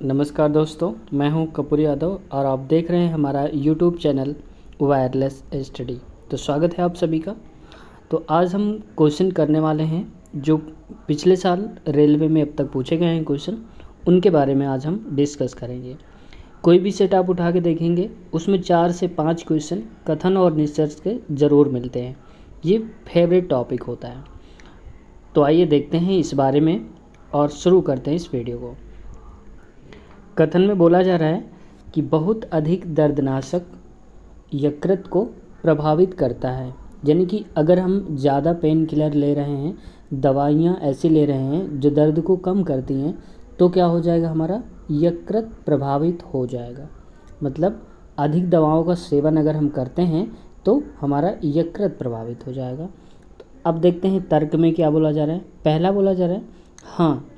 नमस्कार दोस्तों, मैं हूं कपूर यादव और आप देख रहे हैं हमारा यूट्यूब चैनल वायरलेस स्टडी। तो स्वागत है आप सभी का। तो आज हम क्वेश्चन करने वाले हैं जो पिछले साल रेलवे में अब तक पूछे गए हैं क्वेश्चन, उनके बारे में आज हम डिस्कस करेंगे। कोई भी सेट आप उठा के देखेंगे उसमें 4 से 5 क्वेश्चन कथन और निष्कर्ष के ज़रूर मिलते हैं। ये फेवरेट टॉपिक होता है। तो आइए देखते हैं इस बारे में और शुरू करते हैं इस वीडियो को। कथन में बोला जा रहा है कि बहुत अधिक दर्दनाशक यकृत को प्रभावित करता है। यानी कि अगर हम ज़्यादा पेन किलर ले रहे हैं, दवाइयाँ ऐसी ले रहे हैं जो दर्द को कम करती हैं, तो क्या हो जाएगा, हमारा यकृत प्रभावित हो जाएगा। मतलब अधिक दवाओं का सेवन अगर हम करते हैं तो हमारा यकृत प्रभावित हो जाएगा। तो अब देखते हैं तर्क में क्या बोला जा रहा है। पहला बोला जा रहा है, हाँ,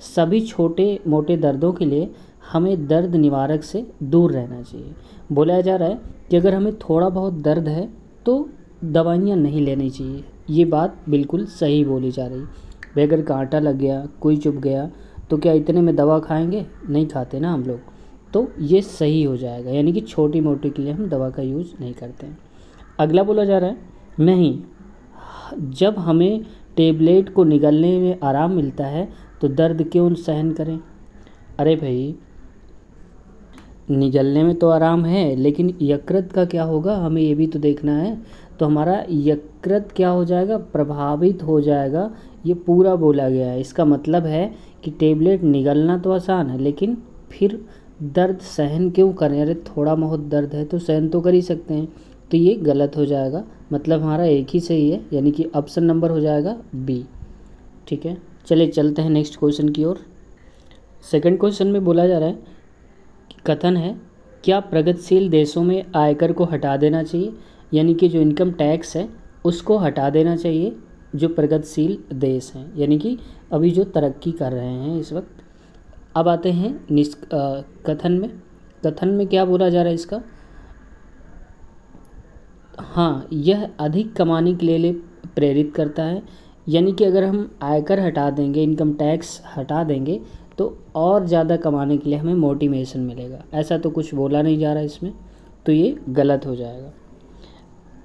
सभी छोटे मोटे दर्दों के लिए हमें दर्द निवारक से दूर रहना चाहिए। बोला जा रहा है कि अगर हमें थोड़ा बहुत दर्द है तो दवाइयाँ नहीं लेनी चाहिए। ये बात बिल्कुल सही बोली जा रही। भाई अगर कांटा लग गया, कोई चुभ गया, तो क्या इतने में दवा खाएंगे? नहीं खाते ना हम लोग। तो ये सही हो जाएगा, यानी कि छोटी मोटी के लिए हम दवा का यूज़ नहीं करते हैं। अगला बोला जा रहा है, नहीं, जब हमें टेबलेट को निगलने में आराम मिलता है तो दर्द क्यों सहन करें? अरे भाई, निगलने में तो आराम है, लेकिन यकृत का क्या होगा, हमें ये भी तो देखना है। तो हमारा यकृत क्या हो जाएगा, प्रभावित हो जाएगा। ये पूरा बोला गया है। इसका मतलब है कि टेबलेट निगलना तो आसान है, लेकिन फिर दर्द सहन क्यों करें? अरे थोड़ा बहुत दर्द है तो सहन तो कर ही सकते हैं। तो ये गलत हो जाएगा। मतलब हमारा एक ही सही है, यानी कि ऑप्शन नंबर हो जाएगा बी। ठीक है, चलिए चलते हैं नेक्स्ट क्वेश्चन की ओर। सेकंड क्वेश्चन में बोला जा रहा है कि कथन है, क्या प्रगतिशील देशों में आयकर को हटा देना चाहिए? यानी कि जो इनकम टैक्स है उसको हटा देना चाहिए जो प्रगतिशील देश हैं, यानी कि अभी जो तरक्की कर रहे हैं इस वक्त। अब आते हैं कथन में। कथन में क्या बोला जा रहा है इसका, हाँ, यह अधिक कमाने के लिए प्रेरित करता है। यानी कि अगर हम आयकर हटा देंगे, इनकम टैक्स हटा देंगे, तो और ज़्यादा कमाने के लिए हमें मोटिवेशन मिलेगा। ऐसा तो कुछ बोला नहीं जा रहा इसमें, तो ये गलत हो जाएगा।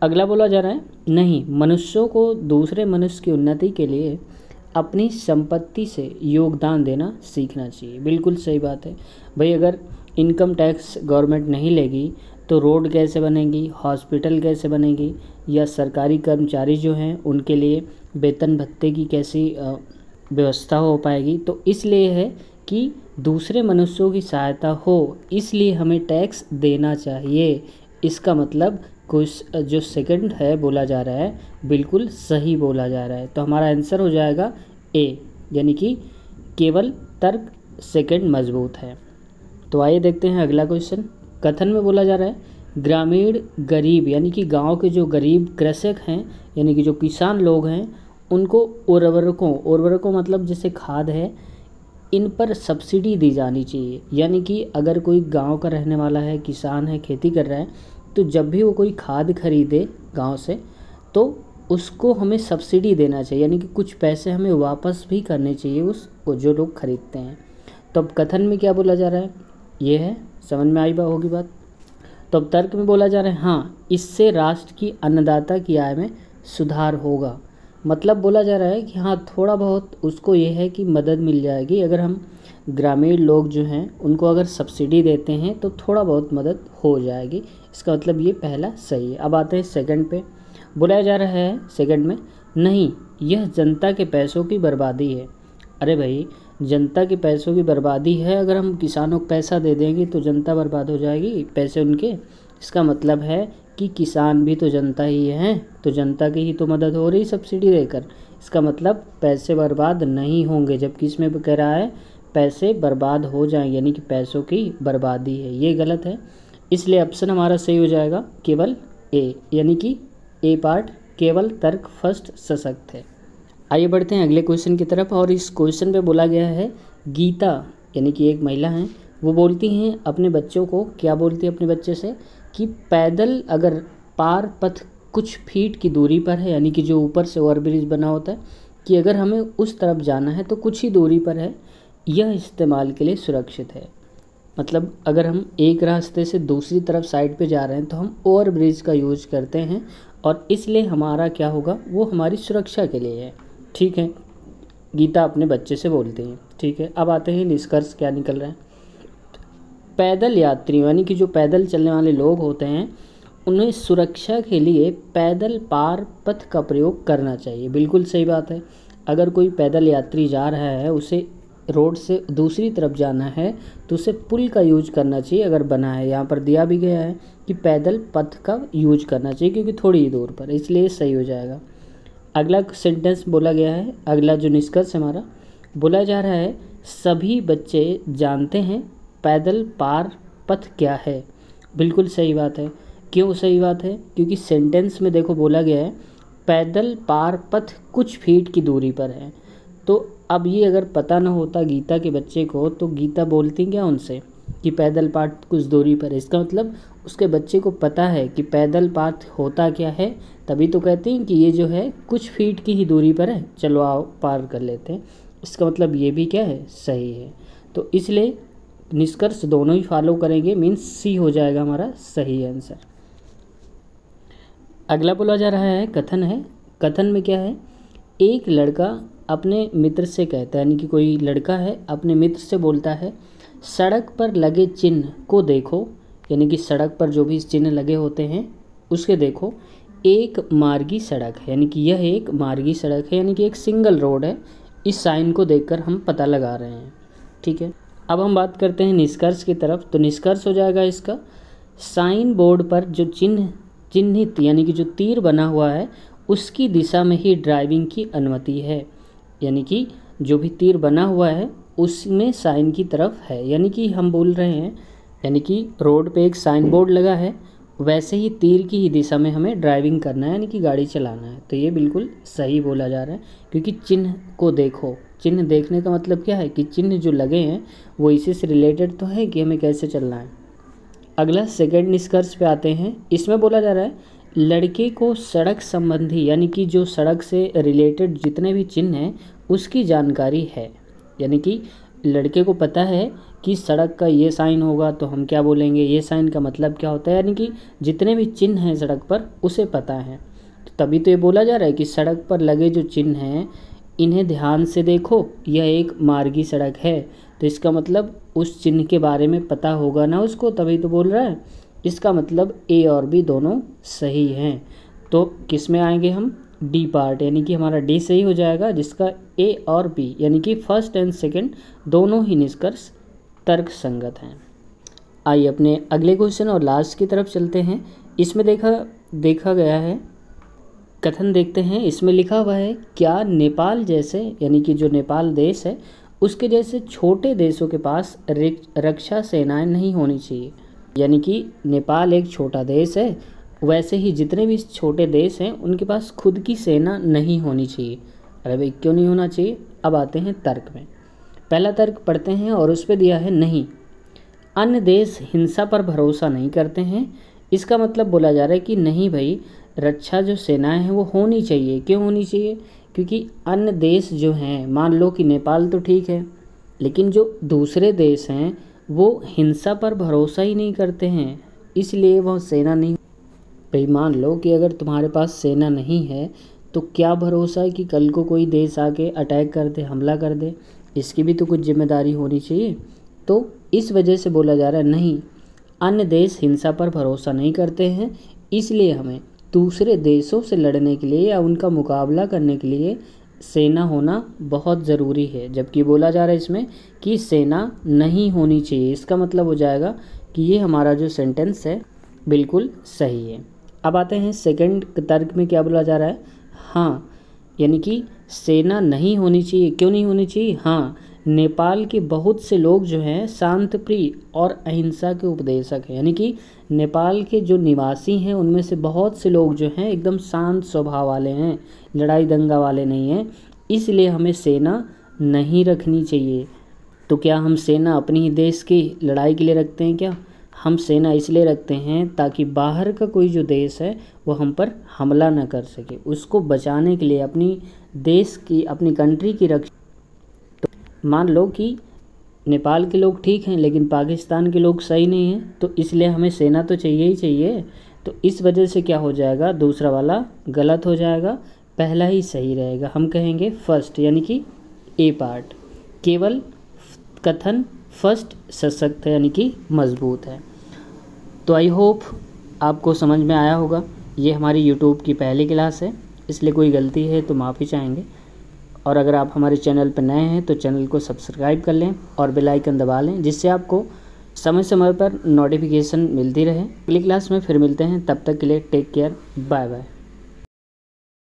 अगला बोला जा रहा है, नहीं, मनुष्यों को दूसरे मनुष्य की उन्नति के लिए अपनी संपत्ति से योगदान देना सीखना चाहिए। बिल्कुल सही बात है भाई। अगर इनकम टैक्स गवर्नमेंट नहीं लेगी तो रोड कैसे बनेगी, हॉस्पिटल कैसे बनेगी, या सरकारी कर्मचारी जो हैं उनके लिए वेतन भत्ते की कैसी व्यवस्था हो पाएगी। तो इसलिए है कि दूसरे मनुष्यों की सहायता हो, इसलिए हमें टैक्स देना चाहिए। इसका मतलब कुछ जो सेकंड है बोला जा रहा है बिल्कुल सही बोला जा रहा है। तो हमारा आंसर हो जाएगा ए, यानी कि केवल तर्क सेकंड मजबूत है। तो आइए देखते हैं अगला क्वेश्चन। कथन में बोला जा रहा है, ग्रामीण गरीब, यानी कि गांव के जो गरीब कृषक हैं, यानी कि जो किसान लोग हैं, उनको उर्वरकों मतलब जैसे खाद है, इन पर सब्सिडी दी जानी चाहिए। यानी कि अगर कोई गांव का रहने वाला है, किसान है, खेती कर रहा है, तो जब भी वो कोई खाद खरीदे गांव से, तो उसको हमें सब्सिडी देना चाहिए। यानी कि कुछ पैसे हमें वापस भी करने चाहिए उसको, जो लोग खरीदते हैं। तो अब कथन में क्या बोला जा रहा है, ये है, समझ में आई होगी बात। तो अब तर्क में बोला जा रहा है, हाँ, इससे राष्ट्र की अन्नदाता की आय में सुधार होगा। मतलब बोला जा रहा है कि हाँ, थोड़ा बहुत उसको ये है कि मदद मिल जाएगी। अगर हम ग्रामीण लोग जो हैं उनको अगर सब्सिडी देते हैं तो थोड़ा बहुत मदद हो जाएगी। इसका मतलब ये पहला सही है। अब आते हैं सेकंड पे। बोला जा रहा है सेकंड में, नहीं, यह जनता के पैसों की बर्बादी है। अरे भाई, जनता के पैसों की बर्बादी है? अगर हम किसानों को पैसा दे देंगे तो जनता बर्बाद हो जाएगी, पैसे उनके? इसका मतलब है कि किसान भी तो जनता ही हैं, तो जनता की ही तो मदद हो रही सब्सिडी देकर। इसका मतलब पैसे बर्बाद नहीं होंगे, जबकि इसमें कह रहा है पैसे बर्बाद हो जाएंगे, यानी कि पैसों की बर्बादी है। ये गलत है, इसलिए ऑप्शन हमारा सही हो जाएगा केवल ए, यानी कि ए पार्ट, केवल तर्क फर्स्ट सशक्त है। आइए बढ़ते हैं अगले क्वेश्चन की तरफ। और इस क्वेश्चन पे बोला गया है, गीता, यानी कि एक महिला हैं, वो बोलती हैं अपने बच्चों को, क्या बोलती है अपने बच्चे से, कि पैदल अगर पार पथ कुछ फीट की दूरी पर है, यानी कि जो ऊपर से ओवरब्रिज बना होता है, कि अगर हमें उस तरफ जाना है तो कुछ ही दूरी पर है, यह इस्तेमाल के लिए सुरक्षित है। मतलब अगर हम एक रास्ते से दूसरी तरफ साइड पे जा रहे हैं तो हम ओवर ब्रिज का यूज करते हैं, और इसलिए हमारा क्या होगा, वो हमारी सुरक्षा के लिए है। ठीक है, गीता अपने बच्चे से बोलती है। ठीक है, अब आते हैं निष्कर्ष क्या निकल रहे हैं। पैदल यात्रियों यानी कि जो पैदल चलने वाले लोग होते हैं, उन्हें सुरक्षा के लिए पैदल पार पथ का प्रयोग करना चाहिए। बिल्कुल सही बात है। अगर कोई पैदल यात्री जा रहा है, उसे रोड से दूसरी तरफ जाना है, तो उसे पुल का यूज करना चाहिए। अगर बना है, यहाँ पर दिया भी गया है कि पैदल पथ का यूज करना चाहिए, क्योंकि थोड़ी ही दूर पर, इसलिए सही हो जाएगा। अगला सेंटेंस बोला गया है, अगला जो निष्कर्ष हमारा बोला जा रहा है, सभी बच्चे जानते हैं पैदल पार पथ क्या है। बिल्कुल सही बात है। क्यों सही बात है? क्योंकि सेंटेंस में देखो बोला गया है पैदल पार पथ कुछ फीट की दूरी पर है। तो अब ये अगर पता ना होता गीता के बच्चे को, तो गीता बोलती क्या उनसे कि पैदल पार कुछ दूरी पर है। इसका मतलब उसके बच्चे को पता है कि पैदल पाथ होता क्या है, तभी तो कहते हैं कि ये जो है कुछ फीट की ही दूरी पर है, चलो आओ पार कर लेते हैं। इसका मतलब ये भी क्या है, सही है। तो इसलिए निष्कर्ष दोनों ही फॉलो करेंगे, मीन्स सी हो जाएगा हमारा सही आंसर। अगला बोला जा रहा है कथन है। कथन में क्या है, एक लड़का अपने मित्र से कहता है, यानी कि कोई लड़का है अपने मित्र से बोलता है, सड़क पर लगे चिन्ह को देखो, यानी कि सड़क पर जो भी चिन्ह लगे होते हैं उसके देखो, एक मार्गी सड़क है, यानी कि यह एक मार्गी सड़क है, यानी कि एक सिंगल रोड है। इस साइन को देखकर हम पता लगा रहे हैं। ठीक है, अब हम बात करते हैं निष्कर्ष की तरफ। तो निष्कर्ष हो जाएगा इसका, साइन बोर्ड पर जो चिन्हित यानी कि जो तीर बना हुआ है उसकी दिशा में ही ड्राइविंग की अनुमति है। यानी कि जो भी तीर बना हुआ है उसमें साइन की तरफ है, यानी कि हम बोल रहे हैं, यानी कि रोड पे एक साइन बोर्ड लगा है, वैसे ही तीर की ही दिशा में हमें ड्राइविंग करना है, यानी कि गाड़ी चलाना है। तो ये बिल्कुल सही बोला जा रहा है, क्योंकि चिन्ह को देखो, चिन्ह देखने का मतलब क्या है कि चिन्ह जो लगे हैं वो इसी से रिलेटेड तो है कि हमें कैसे चलना है। अगला सेकंड निष्कर्ष पे आते हैं। इसमें बोला जा रहा है लड़के को सड़क संबंधी यानी कि जो सड़क से रिलेटेड जितने भी चिन्ह हैं उसकी जानकारी है। यानी कि लड़के को पता है कि सड़क का ये साइन होगा तो हम क्या बोलेंगे, ये साइन का मतलब क्या होता है, यानी कि जितने भी चिन्ह हैं सड़क पर उसे पता है। तो तभी तो ये बोला जा रहा है कि सड़क पर लगे जो चिन्ह हैं इन्हें ध्यान से देखो, यह एक मार्गी सड़क है। तो इसका मतलब उस चिन्ह के बारे में पता होगा ना उसको, तभी तो बोल रहा है। इसका मतलब ए और बी दोनों सही हैं। तो किस में आएंगे हम, डी पार्ट, यानी कि हमारा डी सही हो जाएगा, जिसका ए और बी यानी कि फर्स्ट एंड सेकंड दोनों ही निष्कर्ष तर्क संगत हैं। आइए अपने अगले क्वेश्चन और लास्ट की तरफ चलते हैं। इसमें देखा गया है, कथन देखते हैं। इसमें लिखा हुआ है, क्या नेपाल जैसे यानी कि जो नेपाल देश है उसके जैसे छोटे देशों के पास रक्षा सेनाएं नहीं होनी चाहिए। यानी कि नेपाल एक छोटा देश है, वैसे ही जितने भी छोटे देश हैं उनके पास खुद की सेना नहीं होनी चाहिए। अरे भाई क्यों नहीं होना चाहिए? अब आते हैं तर्क में। पहला तर्क पढ़ते हैं और उस पर दिया है, नहीं, अन्य देश हिंसा पर भरोसा नहीं करते हैं। इसका मतलब बोला जा रहा है कि नहीं भाई, रक्षा जो सेनाएं हैं वो होनी चाहिए। क्यों होनी चाहिए? क्योंकि अन्य देश जो हैं, मान लो कि नेपाल तो ठीक है, लेकिन जो दूसरे देश हैं वो हिंसा पर भरोसा ही नहीं करते हैं, इसलिए वह सेना नहीं। भाई मान लो कि अगर तुम्हारे पास सेना नहीं है तो क्या भरोसा है कि कल को कोई देश आके अटैक कर दे, हमला कर दे, इसकी भी तो कुछ जिम्मेदारी होनी चाहिए। तो इस वजह से बोला जा रहा है, नहीं, अन्य देश हिंसा पर भरोसा नहीं करते हैं, इसलिए हमें दूसरे देशों से लड़ने के लिए या उनका मुकाबला करने के लिए सेना होना बहुत ज़रूरी है। जबकि बोला जा रहा है इसमें कि सेना नहीं होनी चाहिए। इसका मतलब हो जाएगा कि ये हमारा जो सेंटेंस है बिल्कुल सही है। अब आते हैं सेकंड तर्क में क्या बोला जा रहा है, हाँ, यानी कि सेना नहीं होनी चाहिए। क्यों नहीं होनी चाहिए? हाँ, नेपाल के बहुत से लोग जो हैं शांत प्रिय और अहिंसा के उपदेशक हैं। यानी कि नेपाल के जो निवासी हैं उनमें से बहुत से लोग जो हैं एकदम शांत स्वभाव वाले हैं, लड़ाई दंगा वाले नहीं हैं, इसलिए हमें सेना नहीं रखनी चाहिए। तो क्या हम सेना अपनी ही देश की लड़ाई के लिए रखते हैं क्या? हम सेना इसलिए रखते हैं ताकि बाहर का कोई जो देश है वो हम पर हमला न कर सके, उसको बचाने के लिए, अपनी देश की, अपनी कंट्री की रक्षा। तो मान लो कि नेपाल के लोग ठीक हैं लेकिन पाकिस्तान के लोग सही नहीं हैं, तो इसलिए हमें सेना तो चाहिए ही चाहिए। तो इस वजह से क्या हो जाएगा, दूसरा वाला गलत हो जाएगा, पहला ही सही रहेगा। हम कहेंगे फर्स्ट, यानी कि ए पार्ट, केवल कथन फर्स्ट सशक्त है यानी कि मजबूत है। तो आई होप आपको समझ में आया होगा। ये हमारी यूट्यूब की पहली क्लास है, इसलिए कोई गलती है तो माफ़ी चाहेंगे। और अगर आप हमारे चैनल पर नए हैं तो चैनल को सब्सक्राइब कर लें और बेल आइकन दबा लें, जिससे आपको समय समय पर नोटिफिकेशन मिलती रहे। अगली क्लास में फिर मिलते हैं, तब तक के लिए टेक केयर, बाय बाय।